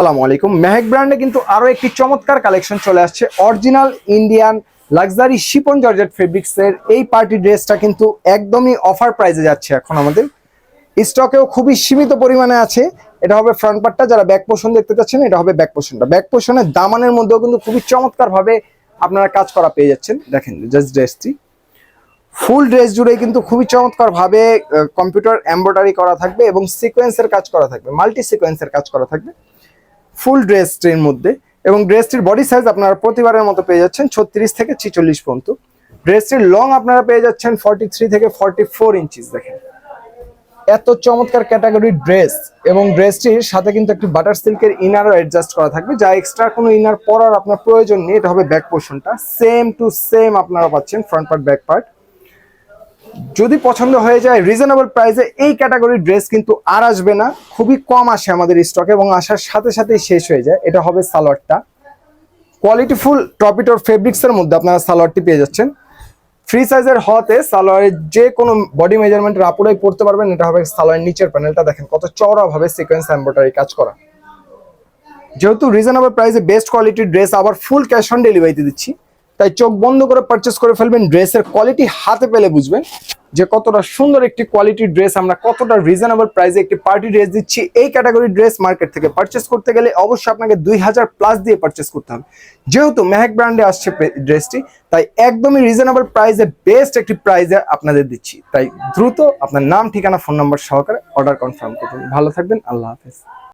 আসসালামু আলাইকুম। মেহেক ব্র্যান্ডে কিন্তু আরো একটি চমৎকার কালেকশন চলে আসছে। Original Indian luxury Shipon georgette ফেব্রিক্সের এই পার্টি ড্রেসটা কিন্তু একদমই অফার প্রাইসে যাচ্ছে। এখন আমাদের স্টকেও খুবই সীমিত পরিমাণে আছে। এটা হবে ফ্রন্ট পার্টটা, যারা ব্যাক পোর্শন দেখতে চাচ্ছেন এটা হবে ব্যাক পোর্শনটা। ব্যাক পোর্শনের দামানের মধ্যেও কিন্তু খুবই চমৎকার ভাবে আপনারা কাজ করা পেয়ে যাচ্ছেন। দেখেন জাস্ট ড্রেসটি ফুল ড্রেস জুড়ে কিন্তু খুবই চমৎকার ভাবে কম্পিউটার এমব্রয়ডারি করা থাকবে এবং সিকোয়েন্সের কাজ করা থাকবে, মাল্টি সিকোয়েন্সের কাজ করা থাকবে ফুল ড্রেসটির মধ্যে। এবং ড্রেসটির বডি সাইজ আপনারা প্রতিবারের মতো পেয়ে যাচ্ছেন 36 থেকে 46 পর্যন্ত। ড্রেসটির লং আপনারা পেয়ে যাচ্ছেন 43 থেকে 44 ইঞ্চিস। দেখেন এত চমৎকার ক্যাটাগরির ড্রেস, এবং ড্রেসটির সাথে কিন্তু একটি বাটার সিল্কের ইনারও অ্যাডজাস্ট করা থাকবে, যা এক্সট্রা কোনো ইনার পরার আপনার প্রয়োজন নেই। এটা হবে ব্যাক পোর্শনটা, সেম টু সেম আপনারা পাচ্ছেন ফ্রন্ট পার্ট ব্যাক পার্ট। যদি পছন্দ হয়ে যায় রিজনেবল প্রাইসে এই ক্যাটাগরির ড্রেস কিন্তু আর আসবে না, খুবই কম আসে আমাদের স্টকে এবং আসার সাথে সাথেই শেষ হয়ে যায়। এটা হবে সালোয়ারটা, কোয়ালিটিফুল টপিটোর ফেব্রিক্সের মধ্যে আপনারা সালোয়ারটি পেয়ে যাচ্ছেন। ফ্রি সাইজের হতে সালোয়ারের যে কোনো বডি মেজারমেন্টের আপুরাই পড়তে পারবেন। এটা হবে সালোয়ারের নিচের প্যানেলটা, দেখেন কত চওড়া ভাবে সিকোয়েন্স এমব্রয়ডারি কাজ করা। যেহেতু রিজনেবল প্রাইসে বেস্ট কোয়ালিটির ড্রেস আবার ফুল ক্যাশ অন ডেলিভারিতে দিচ্ছি, তাই চোখ বন্ধ করে পারচেস করে ফেলবেন। ড্রেসের কোয়ালিটি হাতে পেলে বুঝবেন যে কতটা সুন্দর একটি কোয়ালিটির ড্রেস, আমরা কতটা রিজনেবল প্রাইসে একটি পার্টি ড্রেস দিচ্ছি। এই ক্যাটাগরির ড্রেস মার্কেট থেকে পারচেস করতে গেলে অবশ্যই আপনাকে 2000 প্লাস দিয়ে পারচেস করতে হবে। যেহেতু মেহেক ব্র্যান্ডে আসছে ড্রেসটি, তাই একদমই রিজনেবল প্রাইসে বেস্ট একটি প্রাইসে আপনাদের দিচ্ছি। তাই দ্রুত আপনার নাম, ঠিকানা, ফোন নাম্বার সহকারে অর্ডার কনফার্ম করুন। ভালো থাকবেন, আল্লাহ হাফেজ।